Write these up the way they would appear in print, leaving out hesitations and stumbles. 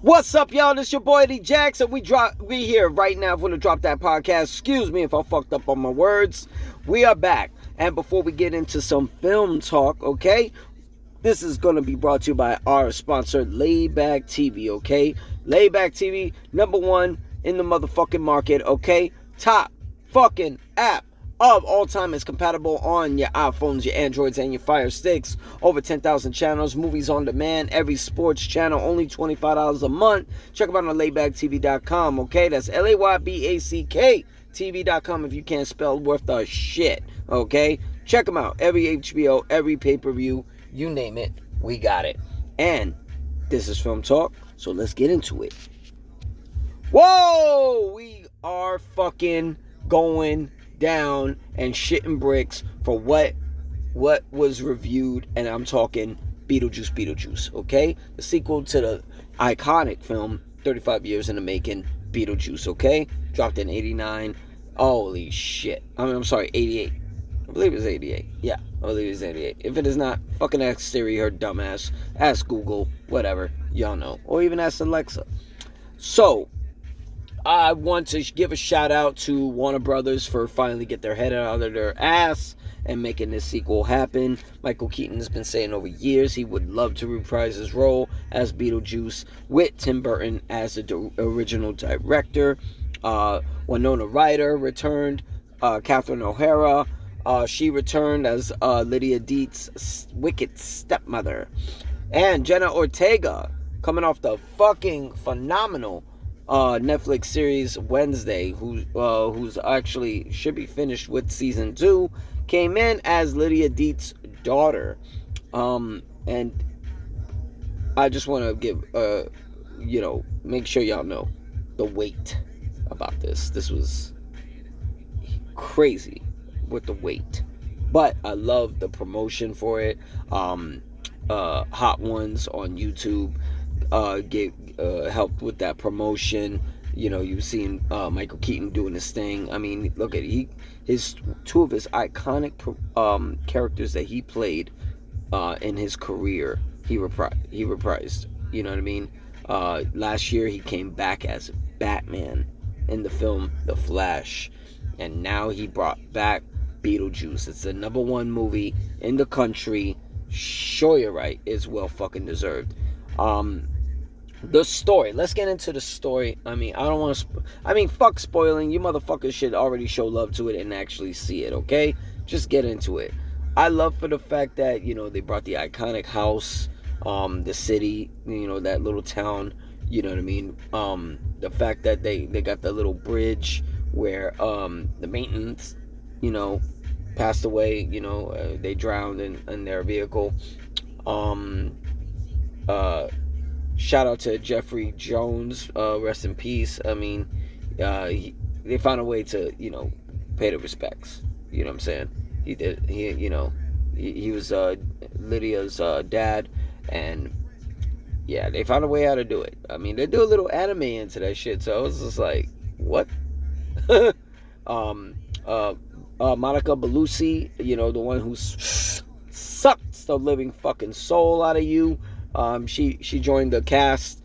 What's up, y'all? This your boy D Jackson. We here right now for the Drop That Podcast. Excuse me if I fucked up on my words. We are back. And before we get into some film talk, okay? This is going to be brought to you by our sponsor, Layback TV, okay? Layback TV, number one in the motherfucking market, okay? Top fucking app of all time. Is compatible on your iPhones, your Androids, and your Fire Sticks. Over 10,000 channels, movies on demand, every sports channel, only $25 a month. Check them out on laybacktv.com, okay? That's LAYBACK TV.com if you can't spell worth the shit, okay? Check them out. Every HBO, every pay-per-view, you name it, we got it. And this is Film Talk, so let's get into it. Whoa! We are fucking going down and shitting bricks for what was reviewed, and I'm talking Beetlejuice, okay? The sequel to the iconic film, 35 years in the making, Beetlejuice, okay? Dropped in 89. Holy shit. I'm sorry, 88. I believe it's 88. Yeah, I believe it's 88. If it is not, fucking ask Siri, her dumbass. Ask Google, whatever. Y'all know. Or even ask Alexa. So, I want to give a shout out to Warner Brothers for finally get their head out of their ass and making this sequel happen. Michael Keaton has been saying over years he would love to reprise his role as Beetlejuice with Tim Burton as the original director. Winona Ryder returned. Catherine O'Hara, she returned as Lydia Deet's wicked stepmother. And Jenna Ortega, coming off the fucking phenomenal Netflix series Wednesday, who's actually should be finished with season 2, came in as Lydia Deet's daughter. And I just want to give make sure y'all know the weight about this. This was crazy with the weight, but I love the promotion for it. Hot Ones on YouTube helped with that promotion. You've seen Michael Keaton doing his thing. I mean, look at his two of his iconic characters that he played in his career. He reprised. You know what I mean? Last year he came back as Batman in the film The Flash, and now he brought back Beetlejuice. It's the number one movie in the country. Sure, you're right. It's well fucking deserved. The story. Let's get into the story. I mean, I don't want to... fuck spoiling. You motherfuckers should already show love to it and actually see it, okay? Just get into it. I love for the fact that, they brought the iconic house, the city, that little town, you know what I mean? The fact that they got the little bridge where the maintenance, passed away, they drowned in their vehicle. Shout out to Jeffrey Jones, rest in peace. I mean, they found a way to, pay the respects. You know what I'm saying? He did. He was Lydia's dad, and yeah, they found a way how to do it. I mean, they do a little anime into that shit, so I was just like, what? Monica Bellucci, the one who sucks the living fucking soul out of you. She joined the cast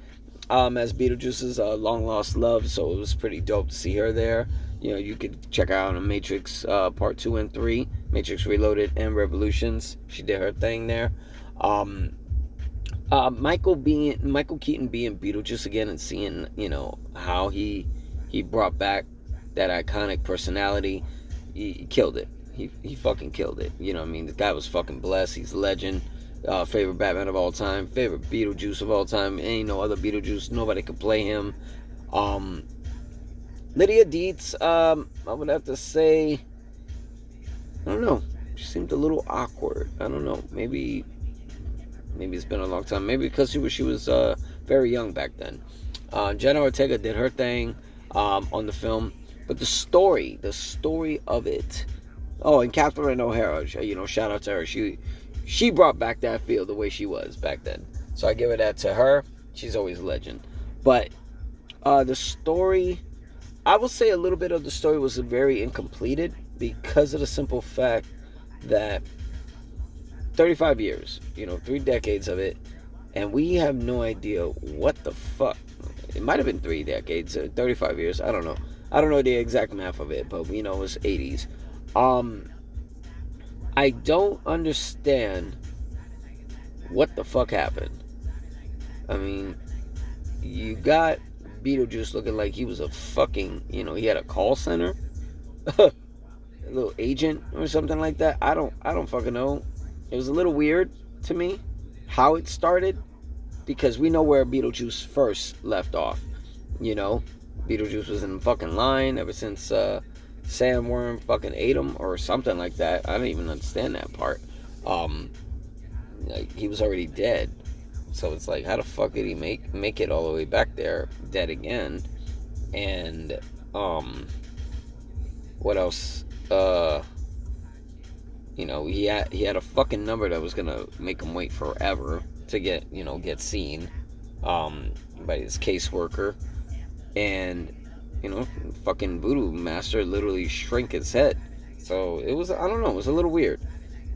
as Beetlejuice's long lost love, so it was pretty dope to see her there. You could check her out on Matrix Part 2 and 3, Matrix Reloaded and Revolutions. She did her thing there. Michael Keaton being Beetlejuice again and seeing how he brought back that iconic personality. He killed it. He fucking killed it. You know what I mean? The guy was fucking blessed. He's a legend. Favorite Batman of all time. Favorite Beetlejuice of all time. Ain't no other Beetlejuice. Nobody could play him. Lydia Deetz, I would have to say, I don't know. She seemed a little awkward. I don't know. Maybe it's been a long time. Maybe because she was very young back then. Jenna Ortega did her thing on the film. But the story of it. Oh, and Catherine O'Hara, shout out to her. She brought back that feel the way she was back then. So I give it that to her. She's always a legend. But the story, I will say a little bit of the story was very incompleted because of the simple fact that 35 years, 3 decades of it, and we have no idea what the fuck. It might have been 3 decades, 35 years. I don't know. I don't know the exact math of it, but we know it's 80s. I don't understand what the fuck happened. I mean, you got Beetlejuice looking like he was a fucking, he had a call center, a little agent or something like that. I don't fucking know. It was a little weird to me how it started, because we know where Beetlejuice first left off. Beetlejuice was in the fucking line ever since Sandworm fucking ate him or something like that. I don't even understand that part. Like, he was already dead. So it's like, how the fuck did he make it all the way back there, dead again? And what else? He had a fucking number that was gonna make him wait forever to get seen by his caseworker, and fucking Voodoo Master literally shrank his head. So it was, I don't know, it was a little weird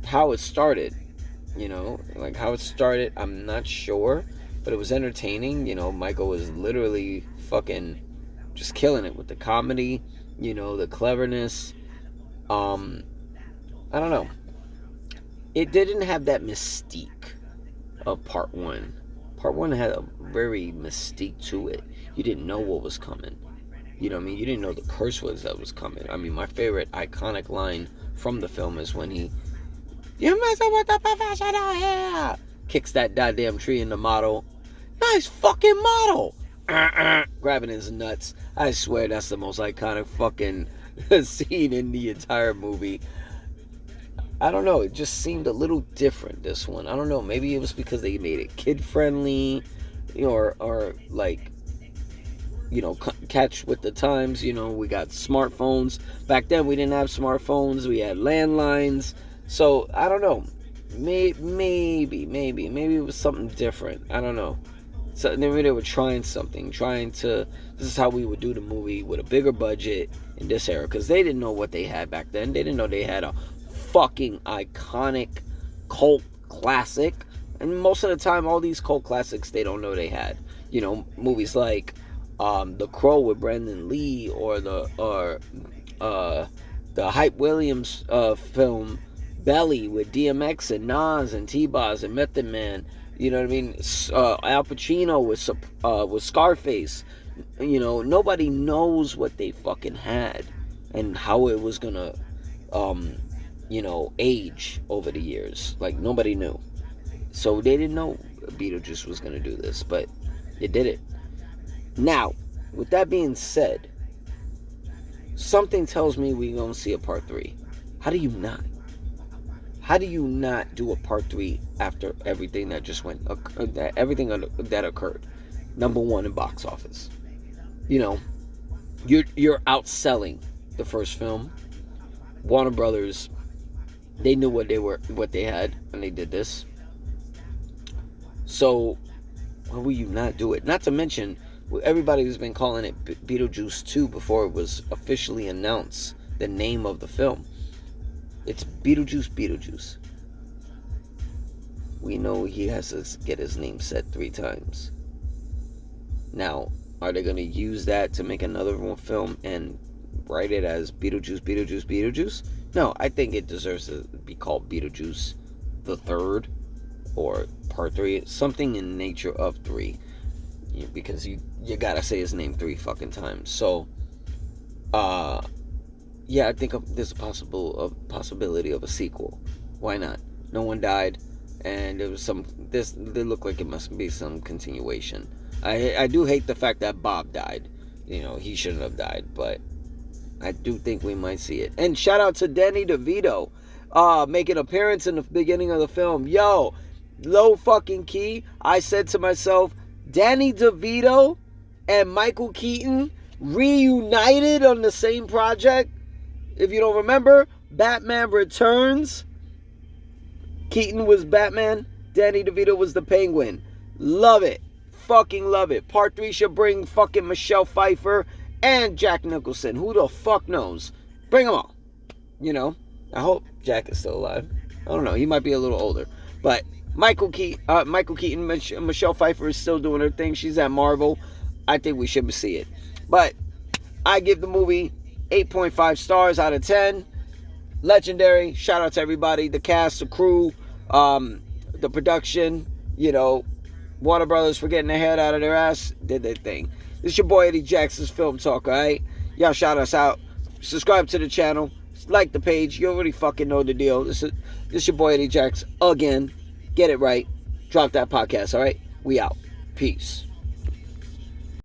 how it started. Like how it started, I'm not sure, but it was entertaining. Michael was literally fucking just killing it with the comedy, the cleverness. I don't know. It didn't have that mystique of part one. Part one had a very mystique to it. You didn't know what was coming. You know what I mean? You didn't know the curse that was coming. I mean, my favorite iconic line from the film is when he, "You messing with the professional here!" Kicks that goddamn tree in the model. Nice fucking model! Grabbing his nuts. I swear that's the most iconic fucking scene in the entire movie. I don't know. It just seemed a little different, this one. I don't know. Maybe it was because they made it kid-friendly, or like, catch with the times. We got smartphones. Back then, we didn't have smartphones. We had landlines. So, I don't know. Maybe it was something different. I don't know. So maybe they were trying something. This is how we would do the movie with a bigger budget in this era. Because they didn't know what they had back then. They didn't know they had a fucking iconic cult classic. And most of the time, all these cult classics, they don't know they had. Movies like The Crow with Brandon Lee, or the Hype Williams film Belly with DMX and Nas and T-Boz and Method Man. You know what I mean? Al Pacino with Scarface. Nobody knows what they fucking had and how it was gonna age over the years. Like, nobody knew. So they didn't know Beetlejuice was gonna do this, but it did it. Now, with that being said, something tells me we're gonna see a part 3. How do you not? How do you not do a part 3 after everything that just everything that occurred? Number 1 in box office. You're outselling the first film. Warner Brothers, they knew what they had when they did this. So why will you not do it? Not to mention, everybody has been calling it Beetlejuice 2 before it was officially announced the name of the film. It's Beetlejuice. We know he has to get his name said 3 times. Now, are they going to use that to make another film and write it as Beetlejuice? No, I think it deserves to be called Beetlejuice the Third, or Part 3, something in nature of 3, because you gotta say his name 3 fucking times. So, yeah, I think there's a possibility of a sequel. Why not? No one died, and there was they look like it must be some continuation. I do hate the fact that Bob died. He shouldn't have died, but I do think we might see it. And shout out to Danny DeVito, making an appearance in the beginning of the film. Yo, low fucking key, I said to myself, Danny DeVito and Michael Keaton reunited on the same project. If you don't remember, Batman Returns. Keaton was Batman. Danny DeVito was the Penguin. Love it. Fucking love it. Part 3 should bring fucking Michelle Pfeiffer and Jack Nicholson. Who the fuck knows? Bring them all. I hope Jack is still alive. I don't know. He might be a little older. But Michael Keaton, Michelle Pfeiffer is still doing her thing. She's at Marvel. I think we should see it. But I give the movie 8.5 stars out of 10. Legendary. Shout out to everybody, the cast, the crew, the production. Warner Brothers for getting their head out of their ass, did their thing. This is your boy Eddie Jackson's Film Talk, alright? Y'all shout us out. Subscribe to the channel. Like the page. You already fucking know the deal. This is your boy Eddie Jackson again. Get it right. Drop that podcast, alright? We out. Peace.